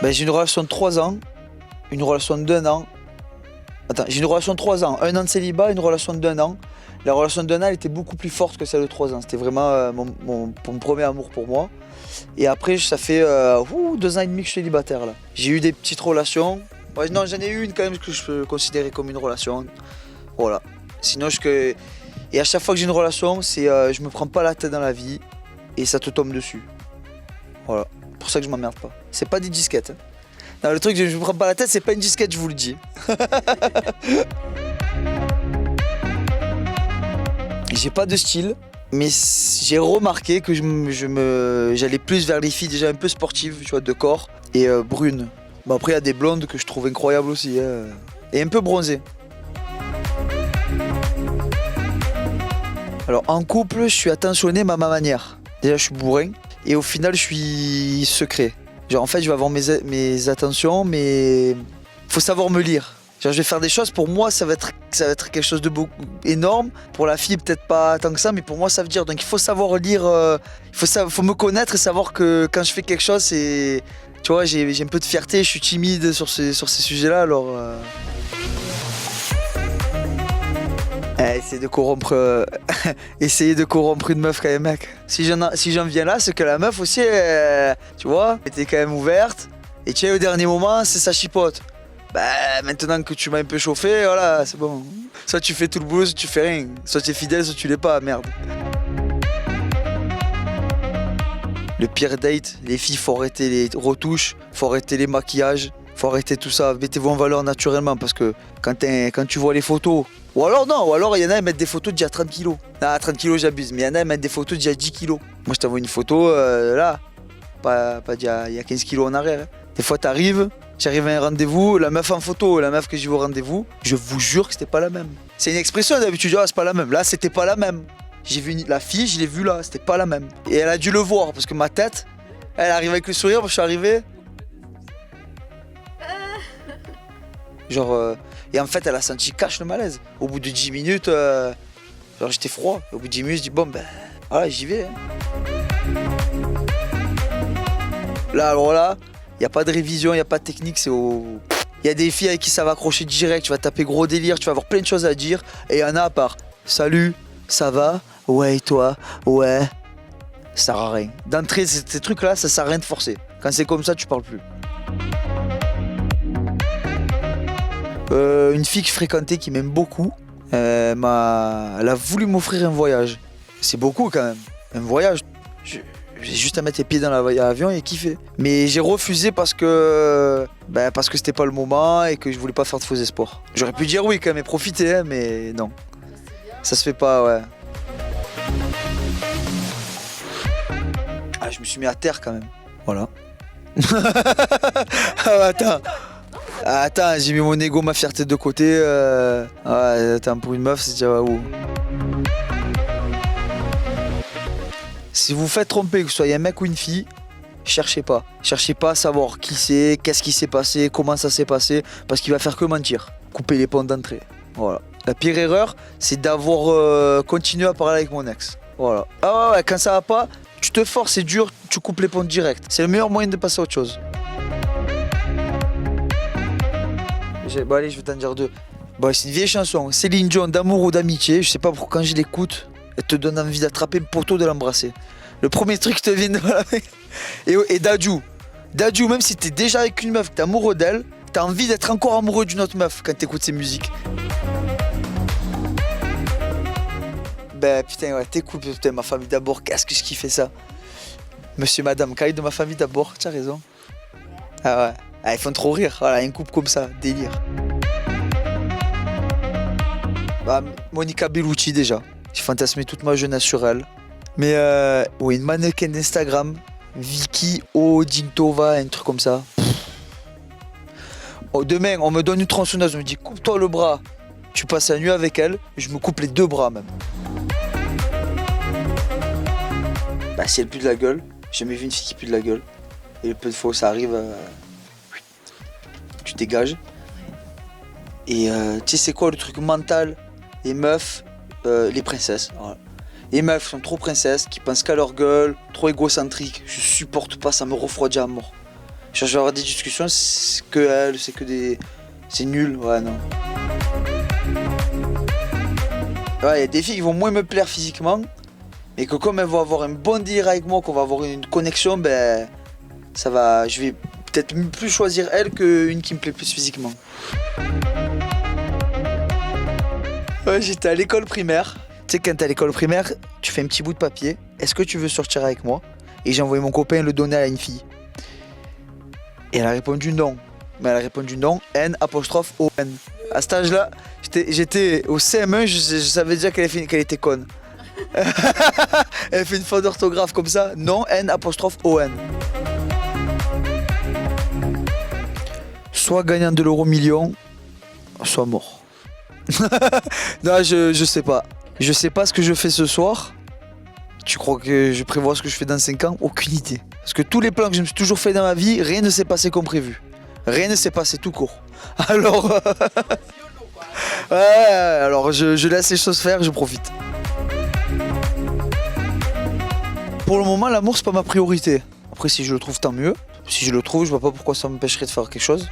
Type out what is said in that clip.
Ben, j'ai une relation de 3 ans, une relation d'1 an. Attends, j'ai une relation de 3 ans, 1 an de célibat, une relation d'1 an. La relation d'1 an, elle était beaucoup plus forte que celle de 3 ans. C'était vraiment mon premier amour pour moi. Et après, ça fait 2 ans et demi que je suis célibataire là. J'ai eu des petites relations. Ouais, non, j'en ai eu une quand même que je peux considérer comme une relation. Voilà. Sinon, et à chaque fois que j'ai une relation, je me prends pas la tête dans la vie et ça te tombe dessus. Voilà. C'est pour ça que je m'emmerde pas. C'est pas des disquettes. Hein. Non, le truc, je me prends pas la tête, c'est pas une disquette, je vous le dis. J'ai pas de style, mais j'ai remarqué que j'allais plus vers les filles déjà un peu sportives, tu vois, de corps et brunes. Bon, après, il y a des blondes que je trouve incroyables aussi, hein, et un peu bronzées. Alors en couple, je suis attentionné mais à ma manière. Déjà, je suis bourrin et au final, je suis secret. Genre en fait, je vais avoir mes attentions, mais faut savoir me lire. Genre, je vais faire des choses, pour moi, ça va être quelque chose de beaucoup énorme. Pour la fille, peut-être pas tant que ça, mais pour moi, ça veut dire. Donc il faut savoir lire, faut me connaître et savoir que quand je fais quelque chose, c'est. Tu vois, j'ai un peu de fierté, je suis timide sur ces sujets-là, alors. Essayer de corrompre, essayer de corrompre une meuf quand même, mec. Si j'en viens là, c'est que la meuf aussi, tu vois, était quand même ouverte. Et tiens, au dernier moment, c'est sa chipote. Bah, maintenant que tu m'as un peu chauffé, voilà, c'est bon. Soit tu fais tout le boulot, soit tu fais rien. Soit tu es fidèle, soit tu l'es pas, merde. Le pire date, les filles, faut arrêter les retouches, faut arrêter les maquillages, faut arrêter tout ça. Mettez-vous en valeur naturellement parce que quand tu vois les photos, ou alors il y en a qui mettent des photos d'il y a 30 kilos. Ah, 30 kilos j'abuse, mais il y en a qui mettent des photos d'il y a 10 kilos. Moi je t'envoie une photo là, pas d'il y a 15 kilos en arrière. Hein. Des fois tu arrives à un rendez-vous, la meuf en photo, la meuf que j'ai vu au rendez-vous, je vous jure que c'était pas la même. C'est une expression d'habitude, c'est pas la même. Là c'était pas la même. J'ai vu la fille, je l'ai vue là, c'était pas la même. Et elle a dû le voir parce que ma tête, elle arrive avec le sourire, je suis arrivé. Genre, et en fait, elle a senti cache le malaise. Au bout de 10 minutes, genre j'étais froid. Au bout de 10 minutes, je dis bon, ben voilà, j'y vais. Hein. Là, alors là, il n'y a pas de révision, il n'y a pas de technique, c'est au. Il y a des filles avec qui ça va accrocher direct, tu vas taper gros délire, tu vas avoir plein de choses à dire. Et il y en a à part salut, ça va? Ouais, et toi? Ouais. Ça sert à rien. D'entrée, ces trucs-là, ça sert à rien de forcer. Quand c'est comme ça, tu parles plus. Une fille que je fréquentais qui m'aime beaucoup, elle a voulu m'offrir un voyage. C'est beaucoup quand même, un voyage. J'ai juste à mettre les pieds dans l'avion et kiffer. Mais j'ai refusé parce que c'était pas le moment et que je voulais pas faire de faux espoirs. J'aurais pu dire oui quand même et profiter, hein, mais non. Ça se fait pas, ouais. Ah, je me suis mis à terre quand même. Voilà. Ah, attends, j'ai mis mon ego, ma fierté de côté. Attends, pour une meuf, c'est déjà où? Si vous faites tromper, que ce soit un mec ou une fille, cherchez pas. Cherchez pas à savoir qui c'est, qu'est-ce qui s'est passé, comment ça s'est passé, parce qu'il va faire que mentir. Couper les ponts d'entrée. Voilà. La pire erreur, c'est d'avoir continué à parler avec mon ex. Voilà. Ah ouais, quand ça va pas, tu te forces, c'est dur, tu coupes les ponts direct. C'est le meilleur moyen de passer à autre chose. Bon allez, je vais t'en dire deux. Bon, c'est une vieille chanson, Céline Dion, d'amour ou d'amitié. Je sais pas pourquoi quand je l'écoute, elle te donne envie d'attraper le poteau, de l'embrasser. Le premier truc qui te vient de la et Dadju. Dadju, même si t'es déjà avec une meuf, que t'es amoureux d'elle, t'as envie d'être encore amoureux d'une autre meuf quand t'écoutes ses musiques. Ben putain, ouais, t'écoutes, putain, ma famille d'abord, qu'est-ce que je kiffais ça. Monsieur, madame, Khalid de ma famille d'abord, tu as raison. Ah ouais. Ah, ils font trop rire, voilà, une coupe comme ça, délire. Bah, Monica Bellucci déjà, j'ai fantasmé toute ma jeunesse sur elle. Mais oui, une mannequin d'Instagram, Vicky Odintova, un truc comme ça. Oh, demain, on me donne une tronçonneuse, on me dit coupe-toi le bras. Tu passes la nuit avec elle, je me coupe les 2 bras même. Bah, si elle pue de la gueule, j'ai jamais vu une fille qui pue de la gueule. Et le peu de fois où ça arrive, tu dégages. Et tu sais c'est quoi le truc mental? Les meufs, les princesses. Voilà. Les meufs sont trop princesses, qui pensent qu'à leur gueule, trop égocentriques. Je supporte pas, ça me refroidit à mort. Je vais avoir des discussions, c'est que elle, c'est que des. C'est nul, ouais, non. Ouais, il y a des filles qui vont moins me plaire physiquement, mais que comme elles vont avoir un bon délire avec moi, qu'on va avoir une connexion, ben. Ça va. Je vais peut-être plus choisir elle qu'une qui me plaît plus physiquement. Ouais, j'étais à l'école primaire. Tu sais, quand t'es à l'école primaire, tu fais un petit bout de papier. Est-ce que tu veux sortir avec moi? Et j'ai envoyé mon copain le donner à une fille. Et elle a répondu non. Mais elle a répondu non, N''O''N. À cet âge-là, j'étais au CM1, je savais déjà qu'elle était conne. Elle fait une faute d'orthographe comme ça, non, N''O''N. Soit gagnant de l'euro million, soit mort. Non, je sais pas. Je sais pas ce que je fais ce soir. Tu crois que je prévois ce que je fais dans 5 ans? Aucune idée. Parce que tous les plans que je me suis toujours fait dans ma vie, rien ne s'est passé comme prévu. Rien ne s'est passé tout court. Alors, ouais, alors je laisse les choses faire, je profite. Pour le moment, l'amour, c'est pas ma priorité. Après, si je le trouve, tant mieux. Si je le trouve, je vois pas pourquoi ça m'empêcherait de faire quelque chose.